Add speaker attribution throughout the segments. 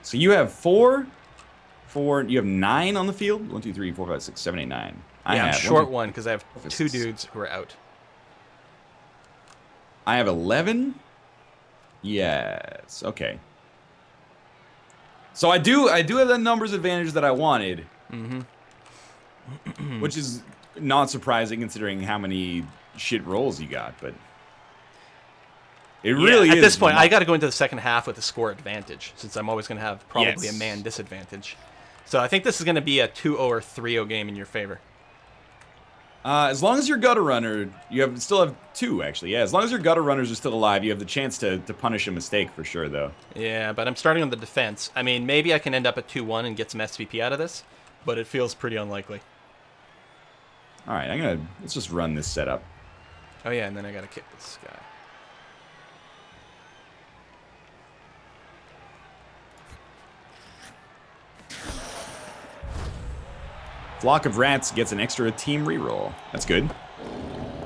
Speaker 1: So you have four. You have 9 on the field. 1, 2, 3, 4, 5, 6, 7, 8, 9.
Speaker 2: Yeah, I'm short one because I have 2
Speaker 1: 6.
Speaker 2: dudes who are out.
Speaker 1: I have 11. Yes. Okay. So I do have the numbers advantage that I wanted. Mm-hmm. Which is not surprising considering how many shit rolls you got, but it really is.
Speaker 2: At this point, I got to go into the second half with a score advantage since I'm always going to have probably a man disadvantage. So I think this is going to be a 2-0 or 3-0 game in your favor.
Speaker 1: As long as your gutter runner, still have 2 actually. Yeah, as long as your gutter runners are still alive, you have the chance to punish a mistake for sure, though.
Speaker 2: Yeah, but I'm starting on the defense. I mean, maybe I can end up at 2-1 and get some SVP out of this, but it feels pretty unlikely.
Speaker 1: All right, let's just run this setup.
Speaker 2: Oh yeah, and then I got to kick this guy.
Speaker 1: Flock of Rats gets an extra team reroll. That's good.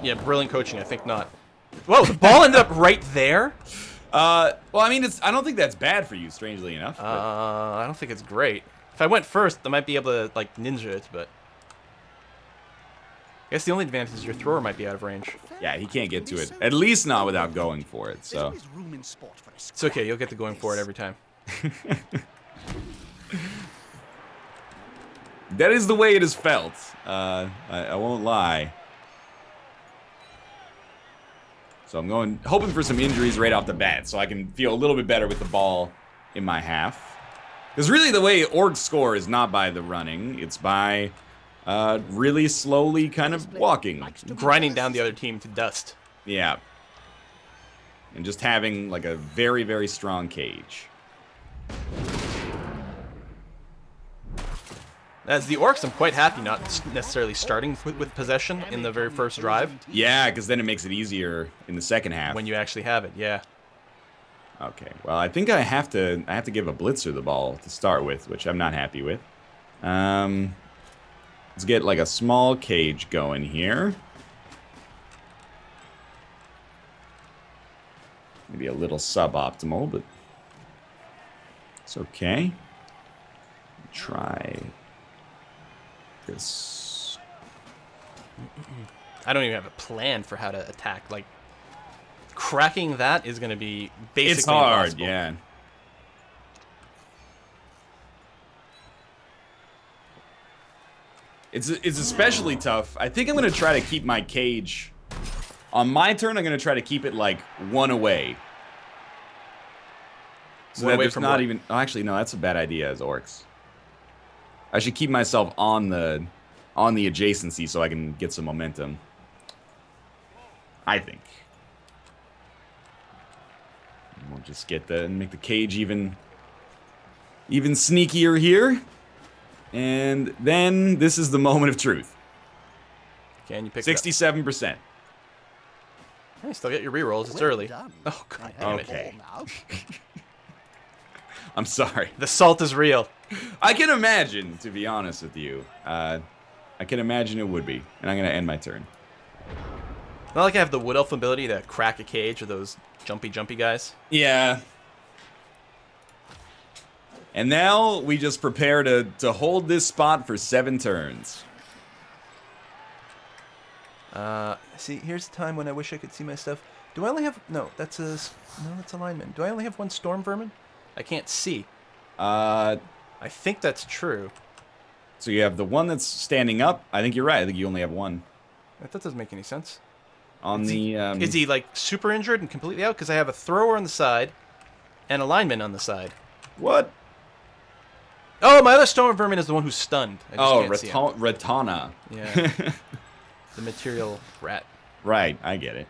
Speaker 2: Yeah, brilliant coaching. I think not. Whoa, the ball ended up right there?
Speaker 1: Well, I mean, I don't think that's bad for you, strangely enough.
Speaker 2: I don't think it's great. If I went first, I might be able to, like, ninja it, but I guess the only advantage is your thrower might be out of range.
Speaker 1: Yeah, he can't get to it. At least not without going for it, so.
Speaker 2: It's okay, you'll get to going for it every time.
Speaker 1: That is the way it is felt. I won't lie. So I'm hoping for some injuries right off the bat so I can feel a little bit better with the ball in my half. Because really the way Orcs score is not by the running, it's by really slowly kind of walking.
Speaker 2: Grinding down the other team to dust.
Speaker 1: Yeah. And just having like a very, very strong cage.
Speaker 2: As the Orcs, I'm quite happy not necessarily starting with possession in the very first drive.
Speaker 1: Yeah, because then it makes it easier in the second half.
Speaker 2: When you actually have it, yeah.
Speaker 1: Okay, well, I think I have to give a blitzer the ball to start with, which I'm not happy with. Let's get like a small cage going here. Maybe a little suboptimal, but it's okay. Try this.
Speaker 2: I don't even have a plan for how to attack. Like, cracking that is going to be basically
Speaker 1: it's hard,
Speaker 2: impossible.
Speaker 1: Yeah. It's especially tough. I think I'm going to try to keep my cage. On my turn, I'm going to try to keep it, like, 1 away. So that there's not even... Oh, actually, no, that's a bad idea as Orcs. I should keep myself on the adjacency so I can get some momentum. I think. We'll just make the cage even sneakier here. And then this is the moment of truth.
Speaker 2: Can you pick
Speaker 1: 67%.
Speaker 2: Hey, still get your rerolls. It's early. Oh, God damn it.
Speaker 1: Okay. I'm sorry.
Speaker 2: The salt is real.
Speaker 1: I can imagine, to be honest with you. I can imagine it would be. And I'm going to end my turn.
Speaker 2: Not like I have the Wood Elf ability to crack a cage with those jumpy guys.
Speaker 1: Yeah. And now we just prepare to hold this spot for 7 turns.
Speaker 2: See, here's the time when I wish I could see my stuff. Do I only have... No, that's alignment. Do I only have 1 Storm Vermin? I can't see. I think that's true.
Speaker 1: So you have the one that's standing up. I think you're right. I think you only have 1.
Speaker 2: That doesn't make any sense.
Speaker 1: Is
Speaker 2: he like super injured and completely out? Because I have a thrower on the side and a lineman on the side.
Speaker 1: What?
Speaker 2: Oh, my other Storm Vermin is the one who's stunned. I just can't see him.
Speaker 1: Ratana.
Speaker 2: Yeah. The material rat.
Speaker 1: Right, I get it.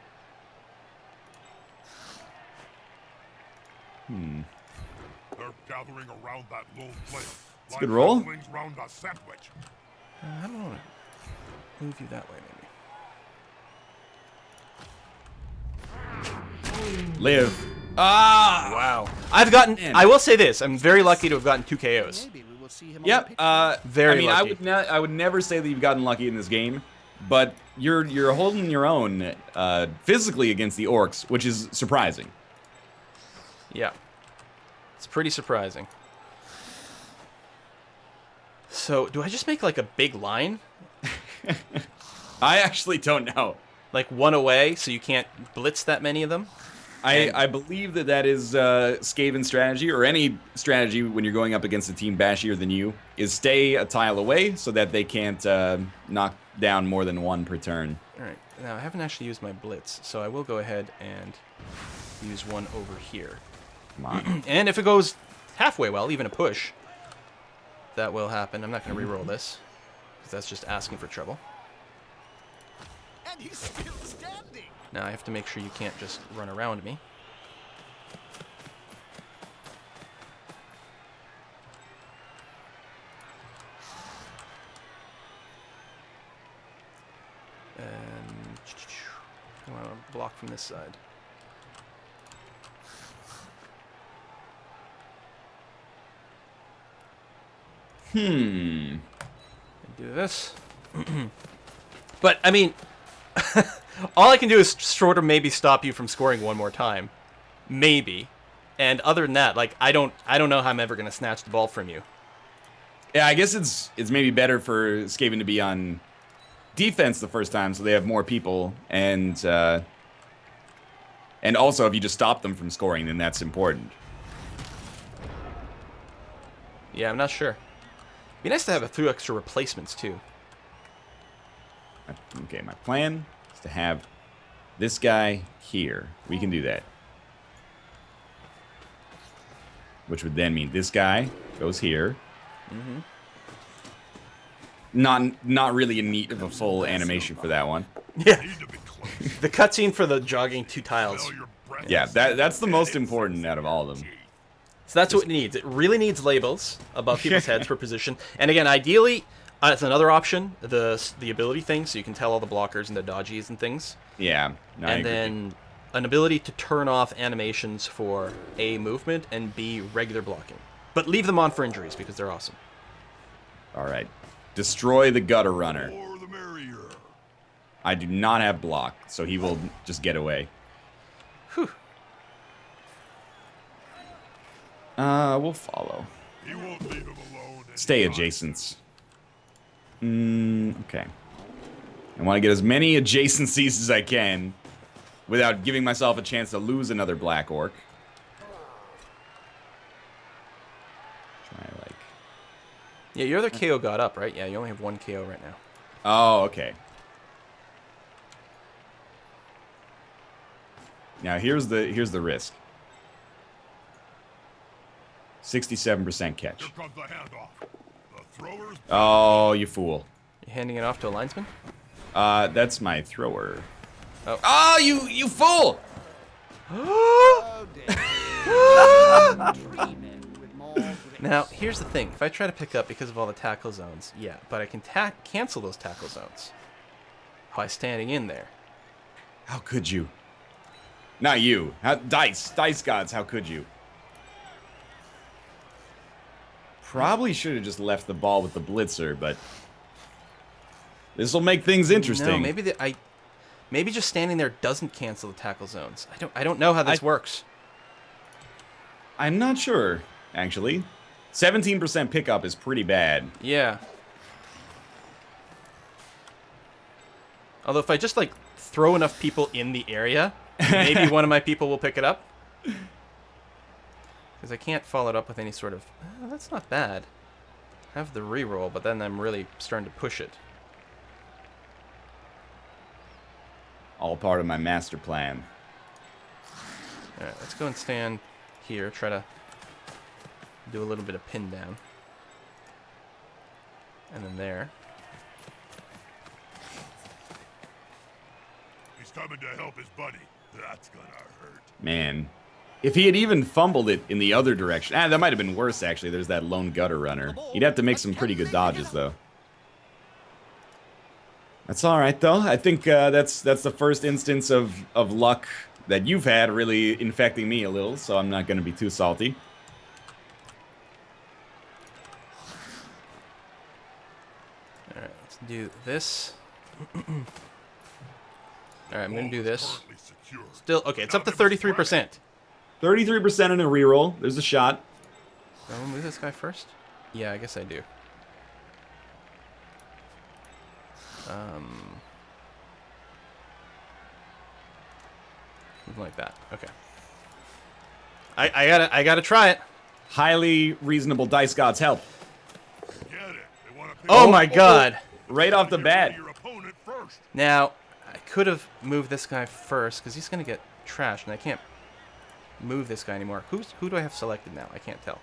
Speaker 3: They're gathering around that lone plate.
Speaker 1: It's a good roll.
Speaker 3: Round a sandwich.
Speaker 2: I don't want to move you that way, maybe.
Speaker 1: Live. Ah!
Speaker 2: Wow. I will say this. I'm very lucky to have gotten 2 KOs.
Speaker 1: Yep.
Speaker 2: Very lucky.
Speaker 1: I would never say that you've gotten lucky in this game, but you're holding your own physically against the Orcs, which is surprising.
Speaker 2: Yeah. It's pretty surprising. So, do I just make like a big line?
Speaker 1: I actually don't know.
Speaker 2: Like one away, so you can't blitz that many of them?
Speaker 1: I believe that is Skaven strategy, or any strategy when you're going up against a team bashier than you, is stay a tile away so that they can't knock down more than one per turn.
Speaker 2: Alright, now I haven't actually used my blitz, so I will go ahead and use one over here.
Speaker 1: Come on.
Speaker 2: And if it goes halfway well, even a push, that will happen. I'm not going to reroll this, because that's just asking for trouble.
Speaker 4: And he's still standing.
Speaker 2: Now I have to make sure you can't just run around me. And I want to block from this side.
Speaker 1: Hmm.
Speaker 2: Do this. But I mean, all I can do is sort of maybe stop you from scoring one more time, maybe. And other than that, like I don't know how I'm ever gonna snatch the ball from you.
Speaker 1: Yeah, I guess it's maybe better for Skaven to be on defense the first time, so they have more people, and also if you just stop them from scoring, then that's important.
Speaker 2: Yeah, I'm not sure. Be nice to have a few extra replacements too.
Speaker 1: Okay, my plan is to have this guy here. We can do that. Which would then mean this guy goes here.
Speaker 2: Mm-hmm.
Speaker 1: Not really in need of a full animation for that one.
Speaker 2: Yeah,
Speaker 3: Need to be close.
Speaker 2: the cutscene for the jogging 2 tiles.
Speaker 3: Smell your breath.
Speaker 1: Yeah, that's the most important out of all of them.
Speaker 2: So that's what it needs. It really needs labels above people's heads for position. And again, ideally, it's another option, the ability thing, so you can tell all the blockers and the dodgies and things.
Speaker 1: Yeah. No, I
Speaker 2: And
Speaker 1: agree.
Speaker 2: then an ability to turn off animations for A, movement, and B, regular blocking. But leave them on for injuries, because they're awesome.
Speaker 1: All right. Destroy the gutter runner.
Speaker 3: More the merrier.
Speaker 1: I do not have block, so he will just get away.
Speaker 2: Whew.
Speaker 1: We'll follow.
Speaker 3: He won't leave him alone.
Speaker 1: Stay adjacents. Okay. I want to get as many adjacencies as I can without giving myself a chance to lose another black orc. Try like...
Speaker 2: Yeah, your other KO got up, right? Yeah, you only have 1 KO right now.
Speaker 1: Oh, okay. Now here's the risk. 67% catch.
Speaker 3: Here comes the handoff. The throwers.
Speaker 1: Oh, you fool.
Speaker 2: You handing it off to a linesman?
Speaker 1: That's my thrower.
Speaker 2: Oh.
Speaker 1: Oh, you fool!
Speaker 4: Oh, dreaming with more grace.
Speaker 2: Now, here's the thing. If I try to pick up because of all the tackle zones, yeah, but I can cancel those tackle zones by standing in there.
Speaker 1: How could you? Not you. Dice gods, how could you? Probably should have just left the ball with the blitzer, but this will make things interesting.
Speaker 2: No, maybe just standing there doesn't cancel the tackle zones. I don't know how this works.
Speaker 1: I'm not sure, actually. 17% pickup is pretty bad.
Speaker 2: Yeah. Although if I just like throw enough people in the area, maybe one of my people will pick it up. Because I can't follow it up with any sort of... that's not bad. I have the reroll, but then I'm really starting to push it.
Speaker 1: All part of my master plan.
Speaker 2: Alright, let's go and stand here. Try to do a little bit of pin down. And then there.
Speaker 3: He's coming to help his buddy. That's gonna hurt.
Speaker 1: Man. If he had even fumbled it in the other direction... that might have been worse, actually. There's that lone gutter runner. He'd have to make some pretty good dodges, though. That's all right, though. I think that's the first instance of luck that you've had really infecting me a little, so I'm not going to be too salty.
Speaker 2: Alright, let's do this. Alright, I'm going to do this.
Speaker 3: Currently secure.
Speaker 2: Still, okay, it's up to 33%.
Speaker 1: 33% in a reroll. There's a shot.
Speaker 2: Do I want to move this guy first? Yeah, I guess I do. Something like that. Okay. I gotta try it.
Speaker 1: Highly reasonable dice gods help.
Speaker 3: Get it. They want to pick
Speaker 2: Oh my god.
Speaker 1: Right off the bat.
Speaker 3: your opponent first.
Speaker 2: Now, I could have moved this guy first, because he's going to get trashed, and I can't move this guy anymore. Who do I have selected now? I can't tell.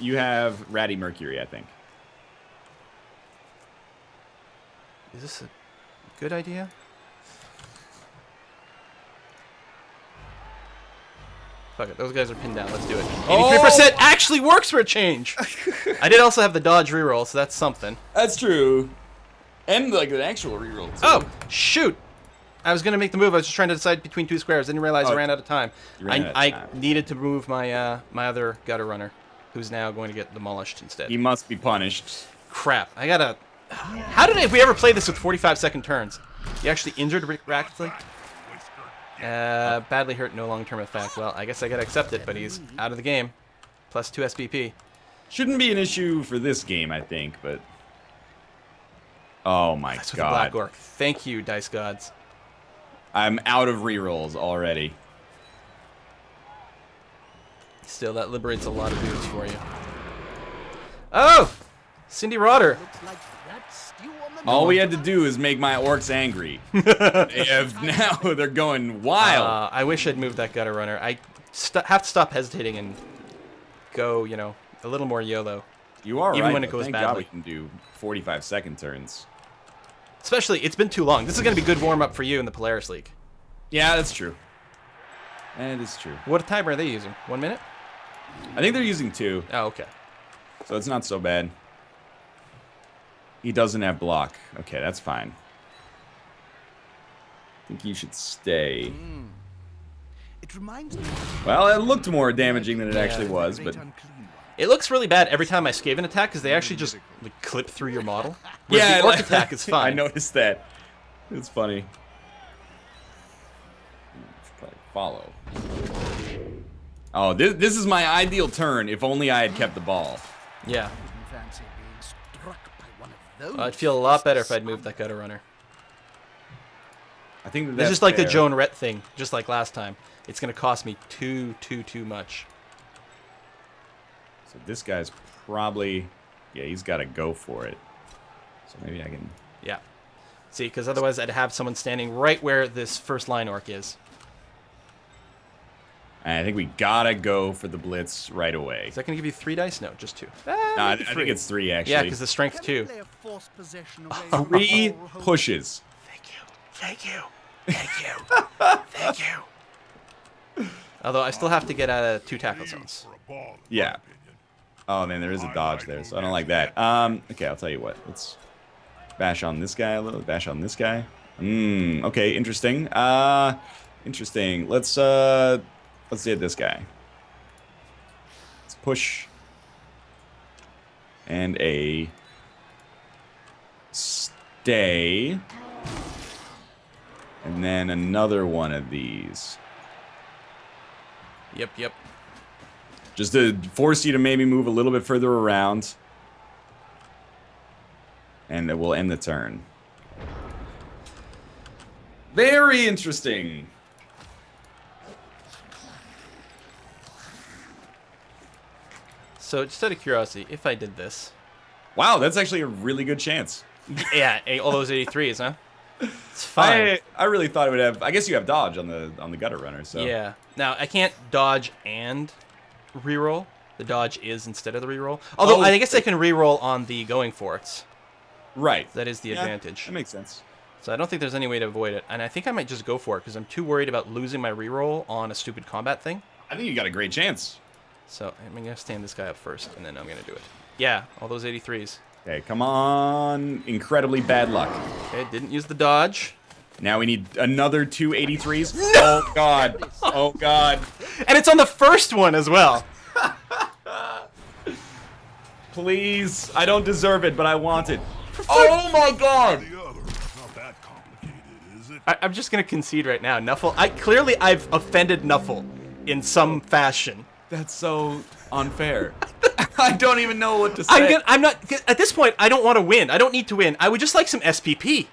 Speaker 1: You have Ratty Mercury, I think.
Speaker 2: Is this a good idea? Fuck it, those guys are pinned down. Let's do it. 83% actually works for a change! I did also have the dodge reroll, so that's something.
Speaker 1: That's true. And like an actual reroll, too.
Speaker 2: Oh, shoot! I was going to make the move. I was just trying to decide between two squares. Didn't realize I ran out of time.
Speaker 1: You ran out of
Speaker 2: I
Speaker 1: time.
Speaker 2: needed to move my my other gutter runner, who's now going to get demolished instead.
Speaker 1: He must be punished.
Speaker 2: Crap. I gotta... How did we ever play this with 45-second turns? You actually injured rapidly? Badly hurt, no long-term effect. Well, I guess I gotta accept it, but he's out of the game. Plus 2 SPP.
Speaker 1: Shouldn't be an issue for this game, I think, but... Oh my
Speaker 2: That's with the
Speaker 1: god.
Speaker 2: Black Orc. Thank you, Dice Gods.
Speaker 1: I'm out of rerolls already.
Speaker 2: Still, that liberates a lot of dudes for you. Oh! Cindy Rotter.
Speaker 4: Looks like that stew on the
Speaker 1: All we had to do is make my orcs angry. They have now, they're going wild.
Speaker 2: I wish I'd moved that gutter runner. I have to stop hesitating and go, you know, a little more YOLO.
Speaker 1: You are
Speaker 2: even
Speaker 1: right.
Speaker 2: when it
Speaker 1: though.
Speaker 2: goes
Speaker 1: Thank God
Speaker 2: badly.
Speaker 1: we can do 45-second turns.
Speaker 2: Especially, it's been too long. This is going to be good warm-up for you in the Polaris League.
Speaker 1: Yeah, that's true. That is true.
Speaker 2: What timer are they using? 1 minute?
Speaker 1: I think they're using 2,
Speaker 2: Oh, okay.
Speaker 1: so it's not so bad. He doesn't have block. Okay, that's fine. I think you should stay.
Speaker 4: It reminds me
Speaker 1: Well, it looked more damaging than it actually was, but...
Speaker 2: It looks really bad every time I Skaven attack because they actually just like, clip through your model. Whereas the Orc attack is fine.
Speaker 1: I noticed that. It's funny. Probably follow. Oh, this is my ideal turn if only I had kept the ball.
Speaker 2: Yeah.
Speaker 4: fancy being struck by one of those.
Speaker 2: I'd feel a lot better if I'd moved that gutter runner.
Speaker 1: I think
Speaker 2: It's
Speaker 1: that's
Speaker 2: just like the
Speaker 1: fair.
Speaker 2: Joan Rhett thing, just like last time. It's going to cost me too much.
Speaker 1: So this guy's probably... Yeah, he's got to go for it. So maybe I can...
Speaker 2: Yeah. See, because otherwise I'd have someone standing right where this first line orc is.
Speaker 1: And I think we gotta go for the blitz right away.
Speaker 2: Is that going to give you 3 dice? No, just 2.
Speaker 1: No, I think it's 3, actually.
Speaker 2: Yeah, because the strength 2.
Speaker 4: Play a forced possession away from the
Speaker 1: 3
Speaker 4: whole host.
Speaker 1: pushes.
Speaker 2: Thank you. Thank you. Thank you. Thank you. Although I still have to get out of 2 tackle zones.
Speaker 3: For a ball, in my
Speaker 1: Yeah.
Speaker 3: opinion.
Speaker 1: Oh, man, there is a dodge there, so I don't like that. Okay, I'll tell you what. Let's bash on this guy a little. Bash on this guy. Okay, interesting. Interesting. Let's hit this guy. Let's push. And a stay. And then another one of these.
Speaker 2: Yep.
Speaker 1: Just to force you to maybe move a little bit further around. And it will end the turn. Very interesting.
Speaker 2: So, just out of curiosity, if I did this...
Speaker 1: Wow, that's actually a really good chance.
Speaker 2: Yeah, all those 83s, huh? It's fine.
Speaker 1: I really thought it would have... I guess you have dodge on the gutter runner, so...
Speaker 2: Yeah. Now, I can't dodge and reroll. The dodge is instead of the reroll. Although,
Speaker 1: Oh.
Speaker 2: I guess I can reroll on the going for it.
Speaker 1: Right.
Speaker 2: That is the
Speaker 1: Yeah,
Speaker 2: advantage.
Speaker 1: That makes sense.
Speaker 2: So I don't think there's any way to avoid it. And I think I might just go for it because I'm too worried about losing my reroll on a stupid combat thing.
Speaker 1: I think you got a great chance.
Speaker 2: So I'm going to stand this guy up first, and then I'm going to do it. Yeah, all those 83s.
Speaker 1: Okay, come on. Incredibly bad luck.
Speaker 2: Okay, didn't use the dodge.
Speaker 1: Now we need another 2 83s. Oh, God. Oh, God.
Speaker 2: And it's on the first one as well.
Speaker 1: Please. I don't deserve it, but I want it. Oh, my God.
Speaker 3: The other, it's not that complicated, is it?
Speaker 2: I'm just going to concede right now. Nuffle, clearly I've offended Nuffle in some fashion.
Speaker 1: That's so unfair. I don't even know what to say.
Speaker 2: I'm not at this point. I don't want to win. I don't need to win. I would just like some SPP.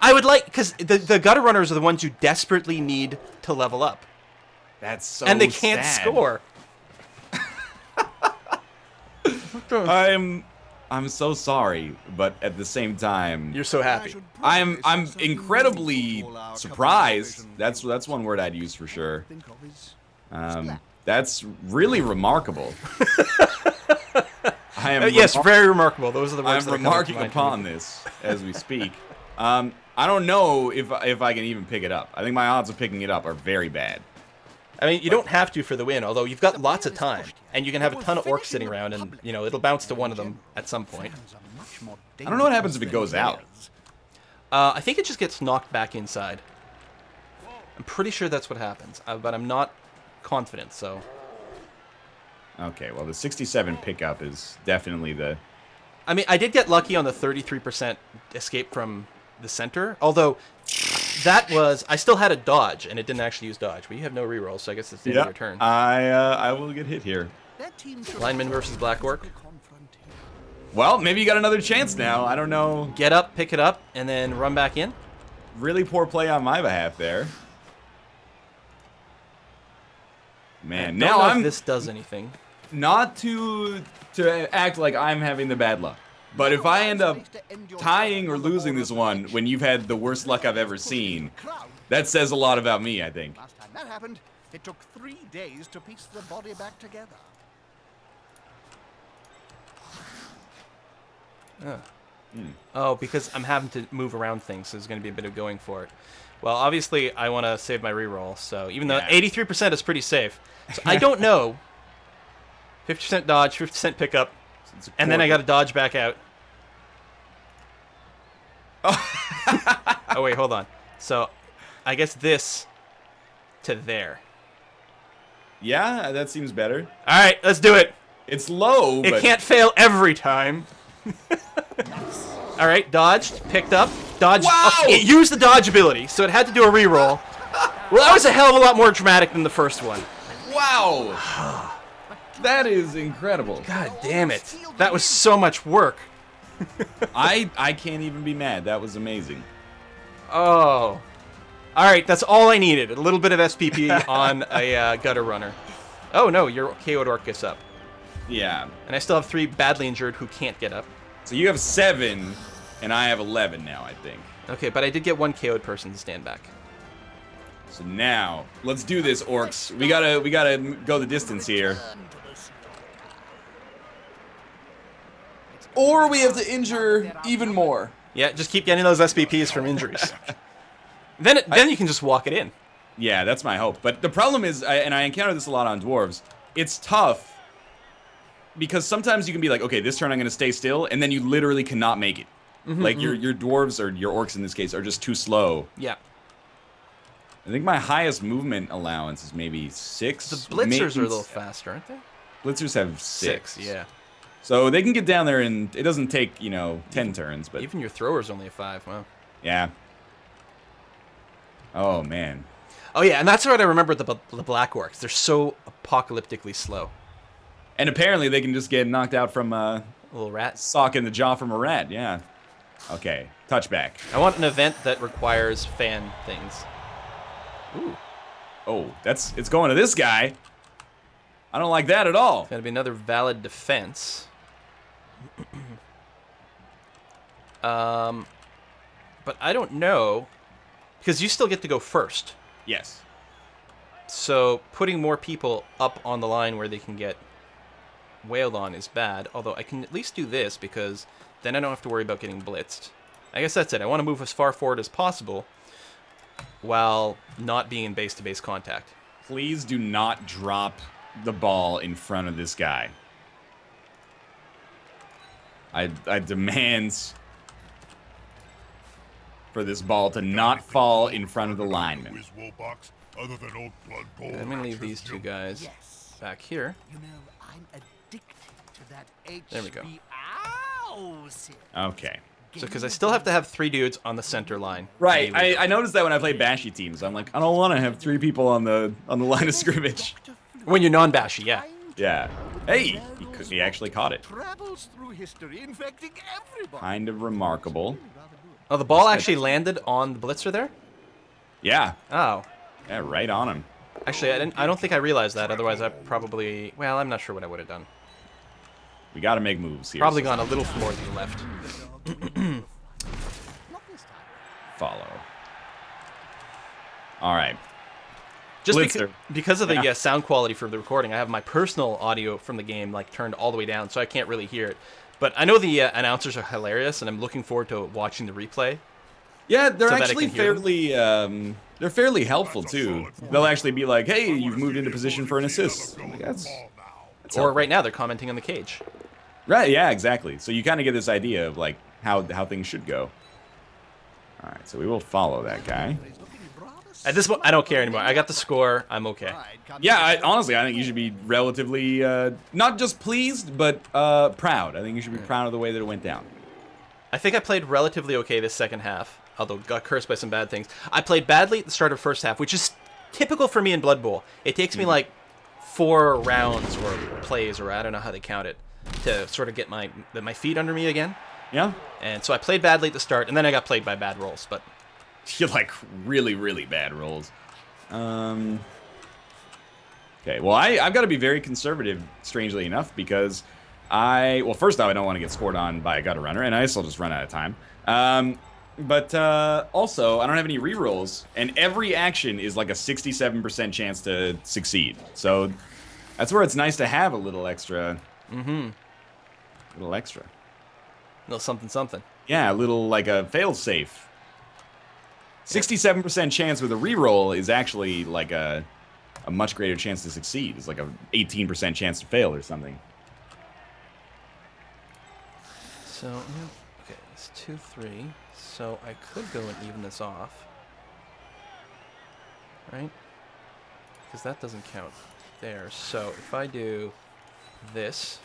Speaker 2: I would like because the gutter runners are the ones you desperately need to level up,
Speaker 1: That's so
Speaker 2: and they can't
Speaker 1: sad.
Speaker 2: score.
Speaker 1: I'm so sorry, but at the same time,
Speaker 2: You're so happy.
Speaker 1: I'm incredibly surprised. That's one word I'd use for sure. That's really remarkable. I am
Speaker 2: Yes, very remarkable. Those are the words
Speaker 1: I'm
Speaker 2: that are coming to
Speaker 1: remarking
Speaker 2: mind.
Speaker 1: upon this as we speak. I don't know if I can even pick it up. I think my odds of picking it up are very bad.
Speaker 2: I mean, you don't have to for the win, although you've got lots of time, and you can have a ton of orcs sitting around, and you know it'll bounce to one of them at some point.
Speaker 1: I don't know what happens if it goes out.
Speaker 2: I think it just gets knocked back inside. I'm pretty sure that's what happens, but I'm not confident. So.
Speaker 1: Okay, well the 67 pickup is definitely the.
Speaker 2: I mean, I did get lucky on the 33% escape from the center, although that was I still had a dodge, and it didn't actually use dodge. But you have no reroll, so I guess it's the end of your turn.
Speaker 1: I will get hit here.
Speaker 2: Lineman versus Black Orc.
Speaker 1: Well, maybe you got another chance now. I don't know.
Speaker 2: Get up, pick it up, and then run back in.
Speaker 1: Really poor play on my behalf there. Man, now
Speaker 2: Don't know
Speaker 1: I'm
Speaker 2: if this does anything.
Speaker 1: not to act like I'm having the bad luck. But if I end up tying or losing this one when you've had the worst luck I've ever seen, that says a lot about me, I think.
Speaker 4: Last time that happened, it took 3 days to piece the body back together.
Speaker 2: Oh, because I'm having to move around things, so there's going to be a bit of going for it. Well, obviously, I want to save my reroll, so even though
Speaker 1: Yeah.
Speaker 2: 83% is pretty safe. So I don't know. 50% dodge, 50% pickup, and then I got to dodge back out. Oh, wait, hold on. So I guess this to there.
Speaker 1: Yeah, that seems better.
Speaker 2: All right, let's do it.
Speaker 1: It's low,
Speaker 2: It
Speaker 1: but
Speaker 2: can't fail every time. All right, dodged, picked up, dodged.
Speaker 1: Wow!
Speaker 2: Oh, it used the dodge ability, so it had to do a reroll. Well, that was a hell of a lot more dramatic than the first one.
Speaker 1: wow. That is incredible.
Speaker 2: God damn it. That was so much work.
Speaker 1: I can't even be mad. That was amazing.
Speaker 2: Oh. All right, that's all I needed. A little bit of SPP on a gutter runner. Oh, no, your KO'd orc gets up.
Speaker 1: Yeah.
Speaker 2: And I still have 3 badly injured who can't get up.
Speaker 1: So you have 7, and I have 11 now, I think.
Speaker 2: Okay, but I did get 1 KO'd person to stand back.
Speaker 1: So now, let's do this, orcs. We gotta go the distance here. Or we have to injure even more.
Speaker 2: Yeah, just keep getting those SPPs from injuries. then you can just walk it in.
Speaker 1: Yeah, that's my hope. But the problem is, and I encounter this a lot on dwarves, it's tough because sometimes you can be like, okay, this turn I'm going to stay still, and then you literally cannot make it. Like your dwarves or your orcs in this case are just too slow.
Speaker 2: Yeah.
Speaker 1: I think my highest movement allowance is maybe 6.
Speaker 2: The blitzers
Speaker 1: maybe
Speaker 2: are a little faster, aren't they?
Speaker 1: Blitzers have 6.
Speaker 2: Yeah.
Speaker 1: So they can get down there, and it doesn't take 10 turns, but
Speaker 2: Even your thrower's only a 5. Wow.
Speaker 1: yeah. Oh man.
Speaker 2: Oh yeah, and that's what I remember the Black Orcs. They're so apocalyptically slow.
Speaker 1: And apparently they can just get knocked out from
Speaker 2: Little rats.
Speaker 1: sock in the jaw from a rat. Yeah. Okay. Touchback.
Speaker 2: I want an event that requires fan things. Ooh,
Speaker 1: Oh, it's going to this guy. I don't like that at all.
Speaker 2: gotta be another valid defense. But I don't know, because you still get to go first.
Speaker 1: Yes.
Speaker 2: So putting more people up on the line where they can get wailed on is bad. Although I can at least do this because then I don't have to worry about getting blitzed. I guess that's it. I want to move as far forward as possible while not being in base-to-base contact.
Speaker 1: Please do not drop the ball in front of this guy. I demand for this ball to not fall in front of the lineman.
Speaker 3: Who is Woolbox, other than old Blood Bowl?
Speaker 2: I'm going to leave these 2 guys
Speaker 4: Yes.
Speaker 2: back here.
Speaker 4: You know, I'm addicted to that HB.
Speaker 2: There we go.
Speaker 4: Ow, Sid.
Speaker 1: Okay.
Speaker 2: So, because I still have to have 3 dudes on the center line.
Speaker 1: Right.
Speaker 2: Maybe.
Speaker 1: I noticed that when I play bashy teams. I'm like, I don't want to have 3 people on the line of scrimmage.
Speaker 2: When you're non-bashy, yeah.
Speaker 1: Yeah.
Speaker 4: With
Speaker 1: Hey, he actually caught it.
Speaker 4: Travels through history, infecting everybody.
Speaker 1: Kind of remarkable.
Speaker 2: Oh, the ball actually landed on the blitzer there?
Speaker 1: Yeah.
Speaker 2: Oh.
Speaker 1: Yeah, right on him.
Speaker 2: Actually, I don't think I realized that. Otherwise, I probably... Well, I'm not sure what I would have done.
Speaker 1: We got to make moves here.
Speaker 2: Probably gone a little more to the left.
Speaker 1: Follow. All right.
Speaker 2: Just
Speaker 1: Blitzer.
Speaker 2: because of the
Speaker 1: Yeah.
Speaker 2: sound quality for the recording, I have my personal audio from the game like turned all the way down, so I can't really hear it. But I know the announcers are hilarious, and I'm looking forward to watching the replay.
Speaker 1: Yeah, they're
Speaker 2: So that I
Speaker 1: actually
Speaker 2: can hear
Speaker 1: fairly they're fairly helpful too. They'll actually be like, "Hey, you've moved into position for an assist." Like, that's
Speaker 2: Or
Speaker 1: helpful.
Speaker 2: right now, they're commenting on the cage.
Speaker 1: Right, yeah, exactly. So you kind of get this idea of like how things should go. All right, so we will follow that guy.
Speaker 2: At this point, I don't care anymore. I got the score. I'm okay.
Speaker 1: Yeah, honestly, I think you should be relatively not just pleased, but proud. I think you should be proud of the way that it went down.
Speaker 2: I think I played relatively okay this second half, although got cursed by some bad things. I played badly at the start of first half, which is typical for me in Blood Bowl. It takes me like 4 rounds or plays, or I don't know how they count it, to sort of get my feet under me again.
Speaker 1: Yeah,
Speaker 2: And so I played badly at the start, and then I got played by bad rolls. But
Speaker 1: you like really, really bad rolls. Okay, well, I've got to be very conservative, strangely enough, because first off, I don't want to get scored on by a gutter runner, and I still just run out of time. But also, I don't have any rerolls, and every action is like a 67% chance to succeed. So that's where it's nice to have a little extra. Little extra.
Speaker 2: no something something.
Speaker 1: Yeah, a little like a fail-safe. 67% chance with a reroll is actually like a much greater chance to succeed. It's like a 18% chance to fail or something.
Speaker 2: So okay, it's 2-3. So I could go and even this off, right? Because that doesn't count there. So if I do this,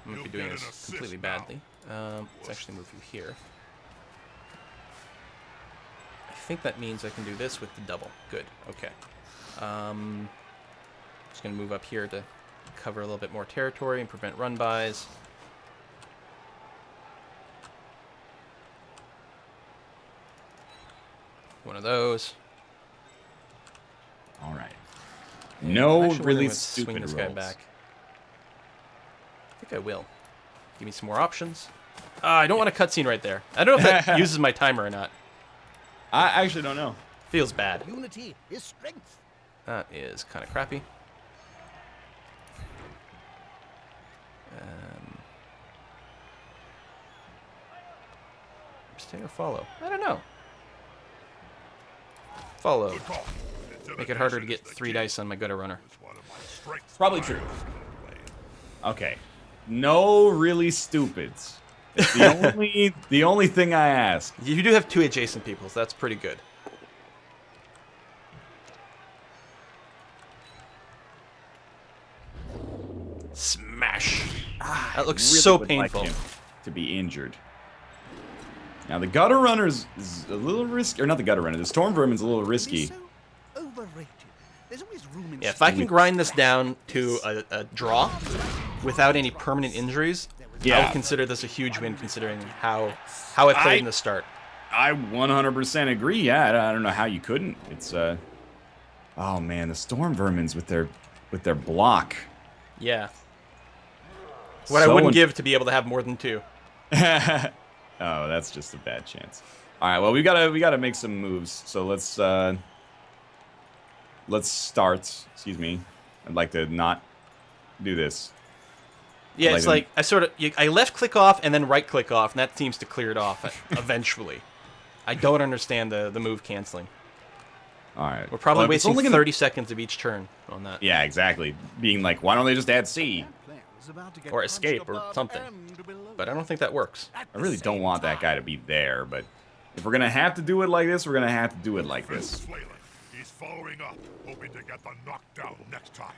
Speaker 2: I'm going to be doing this completely badly. Let's actually move you here. I think that means I can do this with the double. Good. Okay. Just going to move up here to cover a little bit more territory and prevent run-bys. One of those.
Speaker 1: All right.
Speaker 2: I'm
Speaker 1: No
Speaker 2: actually
Speaker 1: really
Speaker 2: wondering if I
Speaker 1: stupid
Speaker 2: swing this
Speaker 1: rolls.
Speaker 2: guy back. I think I will. Give me some more options. I don't want a cutscene right there. I don't know if that uses my timer or not.
Speaker 1: I actually don't know.
Speaker 2: Feels bad.
Speaker 4: Unity is strength.
Speaker 2: That is kind of crappy. Stay or follow? I don't know. Follow. Make it harder to get 3 dice on my gutter runner.
Speaker 1: Probably true. Okay. No really stupids. It's the only thing I ask.
Speaker 2: You do have 2 adjacent people, so that's pretty good. Smash. That looks
Speaker 1: Really
Speaker 2: so
Speaker 1: would
Speaker 2: painful.
Speaker 1: like him to be injured. Now the gutter runner is a little risky, or not the gutter runner. The storm vermin's a little risky.
Speaker 4: So overrated. There's always room in
Speaker 2: Yeah, if I can grind this down to a draw without any permanent injuries, I
Speaker 1: Yeah.
Speaker 2: would consider this a huge win considering how I played in the start.
Speaker 1: I 100% agree. Yeah, I don't know how you couldn't. It's oh man, the storm vermins with their block.
Speaker 2: Yeah. What I
Speaker 1: So
Speaker 2: wouldn't give to be able to have more than 2.
Speaker 1: Oh, that's just a bad chance. All right, well we gotta make some moves. So let's start. Excuse me. I'd like to not do this.
Speaker 2: Yeah,
Speaker 1: Like
Speaker 2: it's
Speaker 1: them.
Speaker 2: like I left click off and then right click off, and that seems to clear it off eventually. I don't understand the move canceling.
Speaker 1: All right.
Speaker 2: We're probably
Speaker 1: Well, if it's
Speaker 2: wasting
Speaker 1: only gonna-
Speaker 2: 30 seconds of each turn on that.
Speaker 1: Yeah, exactly. Being like, why don't they just add C?
Speaker 2: Or escape or something. But I don't think that works.
Speaker 1: I really don't want that guy to be there, but if we're gonna have to do it like this, we're gonna have to do it like this.
Speaker 3: Flailing. He's following up, hoping to get the knockdown next time.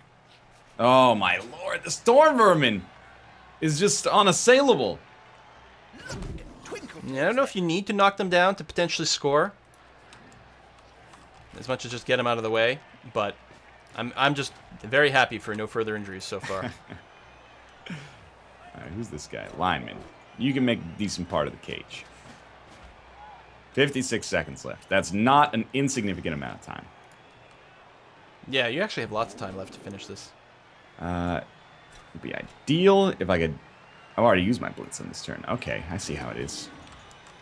Speaker 1: Oh my lord, the storm vermin is just unassailable.
Speaker 2: Yeah, I don't know if you need to knock them down to potentially score, as much as just get them out of the way, but I'm just very happy for no further injuries so far.
Speaker 1: All right, who's this guy? Lineman. You can make a decent part of the cage. 56 seconds left. That's not an insignificant amount of time.
Speaker 2: Yeah, you actually have lots of time left to finish this.
Speaker 1: It'd be ideal if I could... I've already used my blitz on this turn. Okay, I see how it is.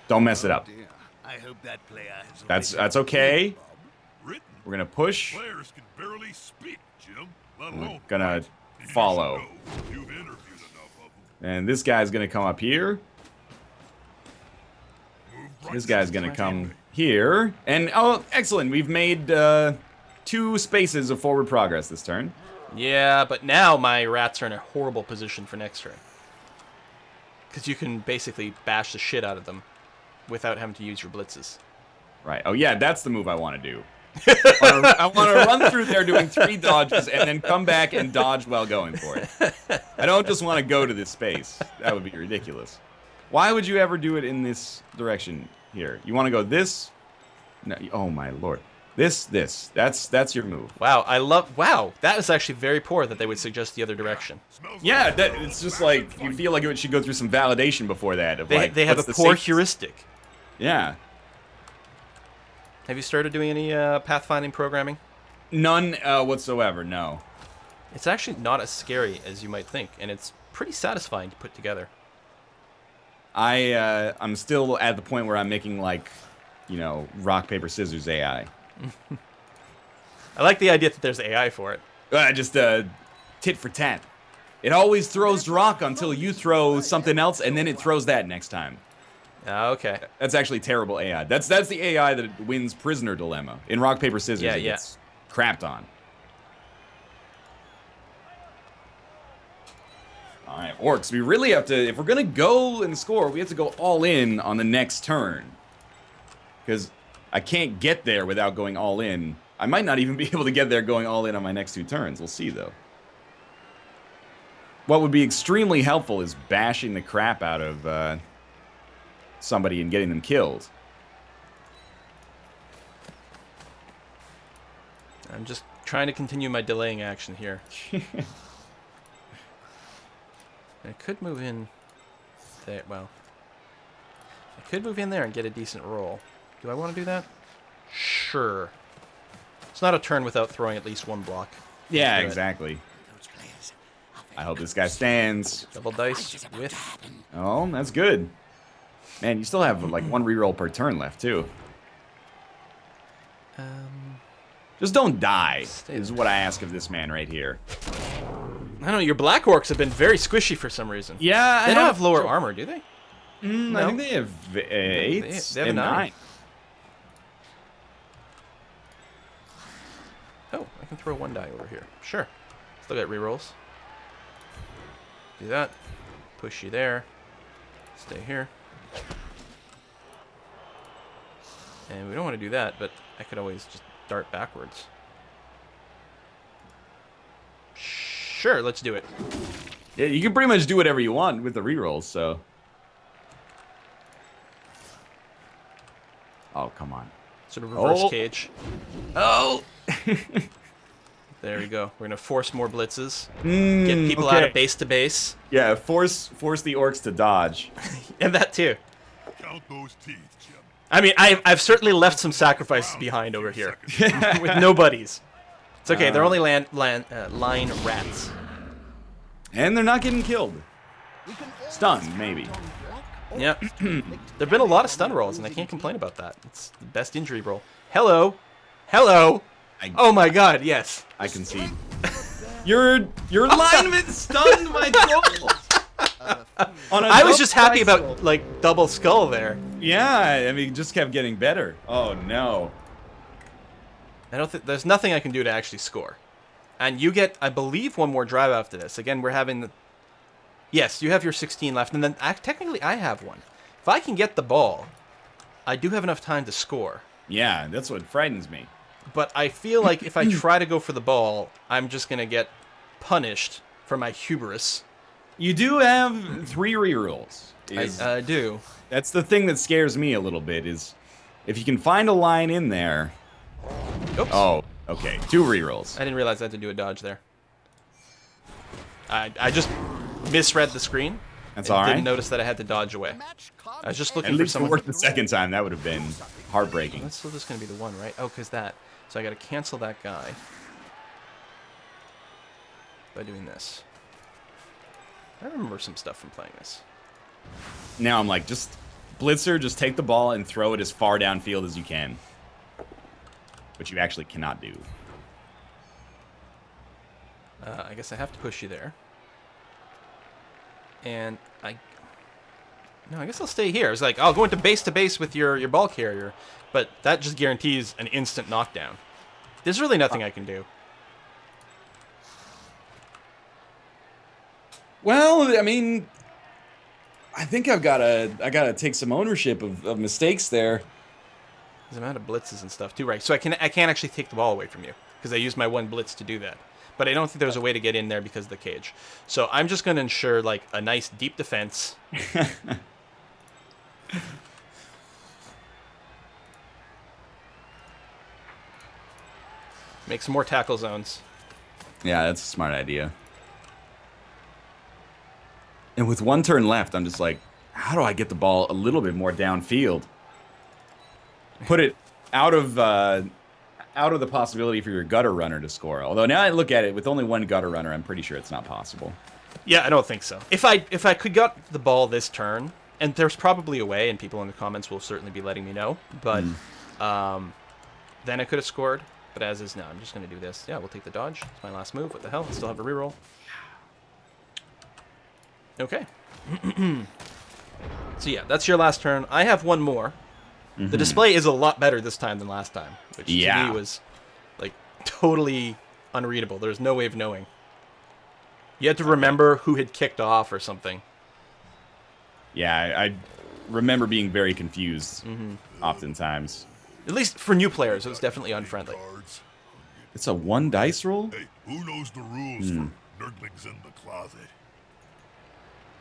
Speaker 1: Don't mess it up.
Speaker 4: Dear, I hope that player has
Speaker 1: That's okay.
Speaker 3: Written.
Speaker 1: We're gonna push.
Speaker 3: Players can barely speak, Jim. Let
Speaker 1: We're
Speaker 3: alone
Speaker 1: gonna
Speaker 3: fight. And you
Speaker 1: follow.
Speaker 3: should know. You've interviewed enough of them.
Speaker 1: And this guy's gonna come up here.
Speaker 3: Move right
Speaker 1: This guy's gonna come here. And, oh, excellent. We've made 2 spaces of forward progress this turn.
Speaker 2: Yeah, but now my rats are in a horrible position for next turn. Because you can basically bash the shit out of them without having to use your blitzes.
Speaker 1: Right. Oh, yeah, that's the move I want to do. I want to run through there doing 3 dodges and then come back and dodge while going for it. I don't just want to go to this space. That would be ridiculous. Why would you ever do it in this direction here? You want to go this? No. Oh, my lord. This. That's your move.
Speaker 2: Wow, wow, that is actually very poor that they would suggest the other direction.
Speaker 3: Smells
Speaker 1: Yeah,
Speaker 3: like
Speaker 1: that, it's just like, you feel like it should go through some validation before that. Of
Speaker 2: They,
Speaker 1: like,
Speaker 2: they have a
Speaker 1: what's the
Speaker 2: poor
Speaker 1: safest-
Speaker 2: heuristic.
Speaker 1: Yeah.
Speaker 2: Have you started doing any pathfinding programming?
Speaker 1: None whatsoever, no.
Speaker 2: It's actually not as scary as you might think, and it's pretty satisfying to put together.
Speaker 1: I'm still at the point where I'm making, like, you know, rock, paper, scissors AI.
Speaker 2: I like the idea that there's AI for it.
Speaker 1: Just tit for tat. It always throws rock until you throw something else, and then it throws that next time.
Speaker 2: Okay.
Speaker 1: That's actually terrible AI. That's the AI that wins Prisoner Dilemma. In rock, paper, scissors,
Speaker 2: Yeah,
Speaker 1: it
Speaker 2: yeah.
Speaker 1: gets crapped on. Alright, Orcs, we really have to... If we're going to go and score, we have to go all in on the next turn. Because I can't get there without going all in. I might not even be able to get there going all in on my next 2 turns. We'll see, though. What would be extremely helpful is bashing the crap out of somebody and getting them killed.
Speaker 2: I'm just trying to continue my delaying action here. I could move in there. Well, I could move in there and get a decent roll. Do I want to do that? Sure. It's not a turn without throwing at least 1 block.
Speaker 1: Yeah,
Speaker 2: Do it.
Speaker 1: exactly. I hope this guy stands.
Speaker 2: Double dice with.
Speaker 1: Oh, that's good. Man, you still have like 1 reroll per turn left, too. Just don't die, is what I ask of this man right here.
Speaker 2: I don't know, your Black Orcs have been very squishy for some reason.
Speaker 1: Yeah,
Speaker 2: They don't have lower armor, do they?
Speaker 1: I
Speaker 2: No.
Speaker 1: think they have 8
Speaker 2: They have a
Speaker 1: and
Speaker 2: 9.
Speaker 1: 9.
Speaker 2: Oh, I can throw 1 die over here. Sure. Still got rerolls. Do that. Push you there. Stay here. And we don't want to do that, but I could always just dart backwards. Sure, let's do it.
Speaker 1: Yeah, you can pretty much do whatever you want with the rerolls, so. Oh, come on.
Speaker 2: Sort of reverse
Speaker 1: Oh.
Speaker 2: cage.
Speaker 1: Oh!
Speaker 2: There we go. We're going to force more blitzes.
Speaker 1: Mm,
Speaker 2: Get people out of base to base.
Speaker 1: Yeah, force the orcs to dodge.
Speaker 2: And that too.
Speaker 3: count those teeth, Jim.
Speaker 2: I mean, I've certainly left some sacrifices behind over here. With no buddies. It's okay, they're only line rats.
Speaker 1: And they're not getting killed. Stunned, maybe.
Speaker 2: Yeah. There've been a lot of stun rolls, and I can't complain about that. It's the best injury roll. Hello. Hello. Oh my god, yes.
Speaker 1: I concede. Your lineman stunned my troll.
Speaker 2: I was just happy about, like, double skull there.
Speaker 1: Yeah, I mean, it just kept getting better. Oh, no.
Speaker 2: I don't think there's nothing I can do to actually score. And you get, I believe, 1 more drive after this. Again, we're having the... Yes, you have your 16 left, and then technically I have 1. If I can get the ball, I do have enough time to score.
Speaker 1: Yeah, that's what frightens me.
Speaker 2: But I feel like if I try to go for the ball, I'm just going to get punished for my hubris.
Speaker 1: You do have 3 rerolls.
Speaker 2: I do.
Speaker 1: That's the thing that scares me a little bit, is if you can find a line in there...
Speaker 2: Oops.
Speaker 1: Oh, Okay, 2 rerolls.
Speaker 2: I didn't realize I had to do a dodge there. I just misread the screen.
Speaker 1: That's
Speaker 2: and
Speaker 1: all right.
Speaker 2: Didn't notice that I had to dodge away. I was just looking
Speaker 1: At
Speaker 2: for
Speaker 1: least it
Speaker 2: someone.
Speaker 1: worked the second time. That would have been heartbreaking.
Speaker 2: That's still just going to be the one, right? Oh, because that. So I got to cancel that guy by doing this. I remember some stuff from playing this.
Speaker 1: Now I'm like, just Blitzer, just take the ball and throw it as far downfield as you can. Which you actually cannot do.
Speaker 2: I guess I have to push you there. And no, I guess I'll stay here. I was like, I'll go into base to base with your ball carrier, but that just guarantees an instant knockdown. There's really nothing I can do.
Speaker 1: Well, I mean, I think I gotta take some ownership of mistakes there.
Speaker 2: There's an amount of blitzes and stuff too, right? So I can't actually take the ball away from you because I used my 1 blitz to do that. But I don't think there's a way to get in there because of the cage. So I'm just going to ensure like a nice deep defense. Make some more tackle zones.
Speaker 1: Yeah, that's a smart idea. And with 1 turn left, I'm just like, how do I get the ball a little bit more downfield? Put it out of the possibility for your gutter runner to score. Although now I look at it, with only 1 gutter runner, I'm pretty sure it's not possible.
Speaker 2: Yeah, I don't think so. If I could get the ball this turn, and there's probably a way, and people in the comments will certainly be letting me know, but then I could have scored. But as is now, I'm just going to do this. Yeah, we'll take the dodge. It's my last move. What the hell? I still have a reroll. Okay. So yeah, that's your last turn. I have 1 more. The display is a lot better this time than last time, which to me was like totally unreadable. There's no way of knowing. You had to remember who had kicked off or something.
Speaker 1: Yeah, I remember being very confused oftentimes.
Speaker 2: At least for new players, it was definitely unfriendly.
Speaker 3: Cards.
Speaker 1: It's a 1 dice roll?
Speaker 3: Hey, who knows the rules for nerdlings in the closet?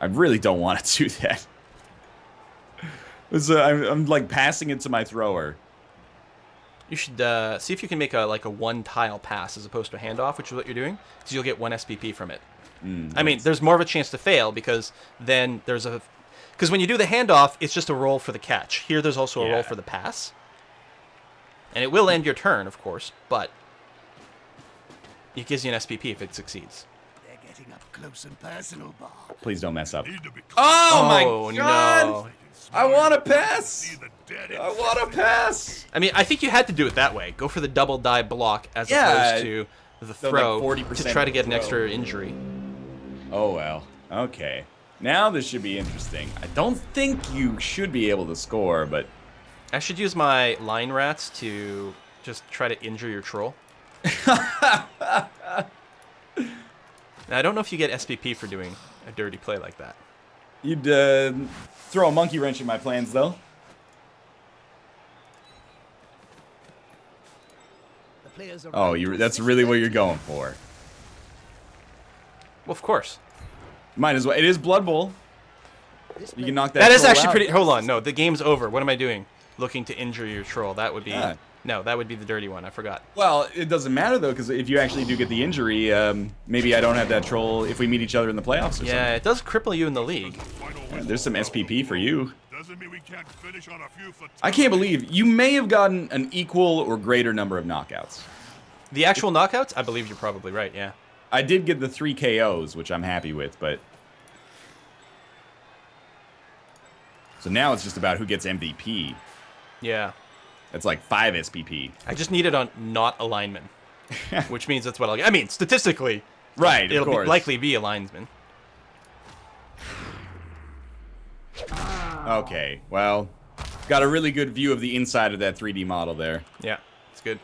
Speaker 1: I really don't want to do that. I'm like passing it to my thrower.
Speaker 2: You should see if you can make a 1 tile pass as opposed to a handoff, which is what you're doing, because you'll get 1 SPP from it. I mean, there's more of a chance to fail because then there's a... Because when you do the handoff, it's just a roll for the catch. Here, there's also a roll for the pass. And it will end your turn, of course, but it gives you an SPP if it succeeds.
Speaker 4: They're getting up close and personal, Bob.
Speaker 1: Please don't mess up.
Speaker 3: Need to be
Speaker 1: Oh my
Speaker 2: Oh,
Speaker 1: god!
Speaker 2: no.
Speaker 1: I want to pass!
Speaker 3: see the dead
Speaker 1: I want to pass!
Speaker 2: I mean, I think you had to do it that way. Go for the double die block as
Speaker 1: Yeah,
Speaker 2: opposed to the
Speaker 1: like
Speaker 2: throw
Speaker 1: 40%
Speaker 2: to try to get an
Speaker 1: throw.
Speaker 2: extra injury.
Speaker 1: Oh well. Okay. Now this should be interesting. I don't think you should be able to score, but...
Speaker 2: I should use my line rats to just try to injure your troll. Now, I don't know if you get SPP for doing a dirty play like that.
Speaker 1: You'd throw a monkey wrench in my plans, though.
Speaker 4: The players are
Speaker 1: Oh, that's really what you're going for.
Speaker 2: Well, of course.
Speaker 1: Might as well. It is Blood Bowl. You can knock that
Speaker 2: That is
Speaker 1: troll
Speaker 2: actually
Speaker 1: out.
Speaker 2: pretty... Hold on. No, the game's over. What am I doing? Looking to injure your troll. That would be...
Speaker 1: Yeah.
Speaker 2: No, that would be the dirty one. I forgot.
Speaker 1: Well, it doesn't matter, though, because if you actually do get the injury, maybe I don't have that troll if we meet each other in the playoffs or
Speaker 2: Yeah, it does cripple you in the league.
Speaker 1: something. There's some SPP for you.
Speaker 3: Doesn't mean we can't finish on a few for
Speaker 1: I can't believe you may have gotten an equal or greater number of knockouts.
Speaker 2: The actual knockouts? I believe you're probably right, yeah.
Speaker 1: I did get the 3 KOs, which I'm happy with, but... So now it's just about who gets MVP.
Speaker 2: Yeah.
Speaker 1: That's like 5 SPP.
Speaker 2: I just need it on not a lineman. Which means that's what I'll get. I mean, statistically,
Speaker 1: Right, of
Speaker 2: it'll
Speaker 1: course.
Speaker 2: likely be a linesman.
Speaker 1: Okay, well, got a really good view of the inside of that 3D model there.
Speaker 2: Yeah, it's good.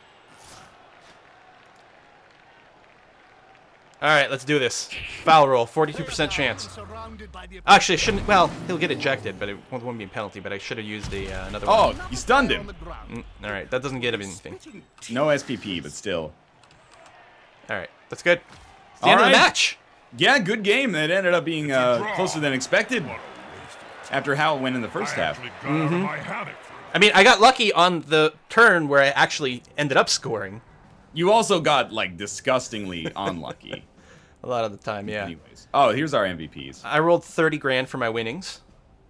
Speaker 2: All right, let's do this. Foul roll, 42% chance.
Speaker 4: surrounded by the
Speaker 2: Actually, I shouldn't... Well, he'll get ejected, but it won't be a penalty, but I should have used the another
Speaker 1: Oh,
Speaker 2: one.
Speaker 1: you stunned
Speaker 4: on
Speaker 1: him.
Speaker 4: the ground.
Speaker 2: All right, that doesn't get him anything.
Speaker 4: Spitting
Speaker 1: No SPP, but still.
Speaker 2: All right, that's good. It's the
Speaker 1: All
Speaker 2: end of the
Speaker 1: right.
Speaker 2: match.
Speaker 1: Yeah, good game. That ended up being closer than expected after how it went in the first
Speaker 3: I
Speaker 1: half.
Speaker 3: actually got out of my hammock for
Speaker 2: I mean, I got lucky on the turn where I actually ended up scoring.
Speaker 1: You also got, like, disgustingly unlucky.
Speaker 2: A lot of the time, yeah.
Speaker 1: Anyways. Oh, here's our MVPs.
Speaker 2: I rolled 30 grand for my winnings.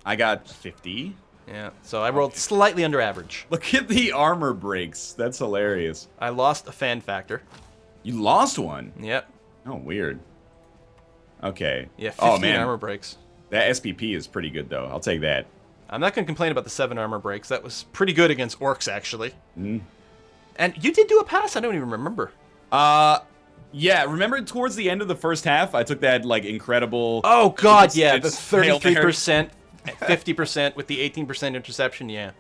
Speaker 1: I got 50.
Speaker 2: Yeah, so I rolled slightly under average.
Speaker 1: Look at the armor breaks. That's hilarious.
Speaker 2: I lost a fan factor.
Speaker 1: You lost one?
Speaker 2: Yep.
Speaker 1: Oh, weird. Okay.
Speaker 2: Yeah, 15
Speaker 1: oh, man.
Speaker 2: armor breaks.
Speaker 1: That SPP is pretty good, though. I'll take that.
Speaker 2: I'm not going to complain about the 7 armor breaks. That was pretty good against orcs, actually.
Speaker 1: Mm.
Speaker 2: And you did do a pass? I don't even remember.
Speaker 1: Yeah, remember towards the end of the first half, I took that, like, incredible...
Speaker 2: Oh, God, yeah, the
Speaker 1: it's Hail Mary.
Speaker 2: 33%, 50% with the 18% interception, yeah.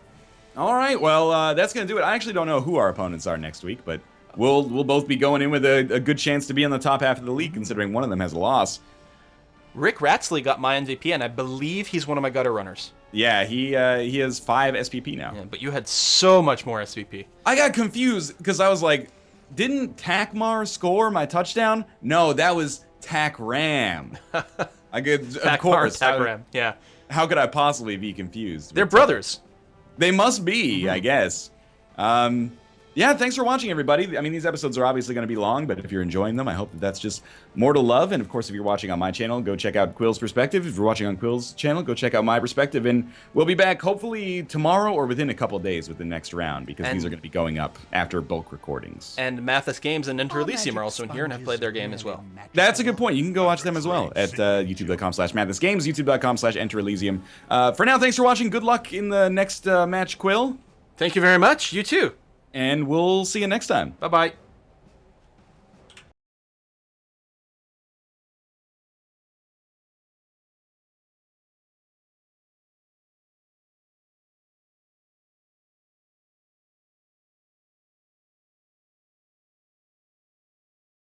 Speaker 1: All right, well, that's going to do it. I actually don't know who our opponents are next week, but we'll both be going in with a good chance to be in the top half of the league, considering one of them has a loss.
Speaker 2: Rick Ratsley got my MVP, and I believe he's one of my gutter runners.
Speaker 1: Yeah, he has 5 SPP now.
Speaker 2: Yeah, but you had so much more SVP.
Speaker 1: I got confused because I was like, didn't Takmar score my touchdown? No, that was Takram. I could, of course.
Speaker 2: Takram, yeah.
Speaker 1: How could I possibly be confused?
Speaker 2: They're brothers.
Speaker 1: They must be, I guess. Yeah, thanks for watching, everybody. I mean, these episodes are obviously going to be long, but if you're enjoying them, I hope that that's just more to love. And, of course, if you're watching on my channel, go check out Quill's perspective. If you're watching on Quill's channel, go check out my perspective. And we'll be back hopefully tomorrow or within a couple days with the next round, because these are going to be going up after bulk recordings.
Speaker 2: And Mathis Games and Enter Elysium are also in here and have played their game as well.
Speaker 1: That's a good point. You can go watch them as well at youtube.com/MathisGames, youtube.com/Enter Elysium. For now, thanks for watching. Good luck in the next match, Quill.
Speaker 2: Thank you very much. You too.
Speaker 1: And we'll see you next time.
Speaker 2: Bye-bye.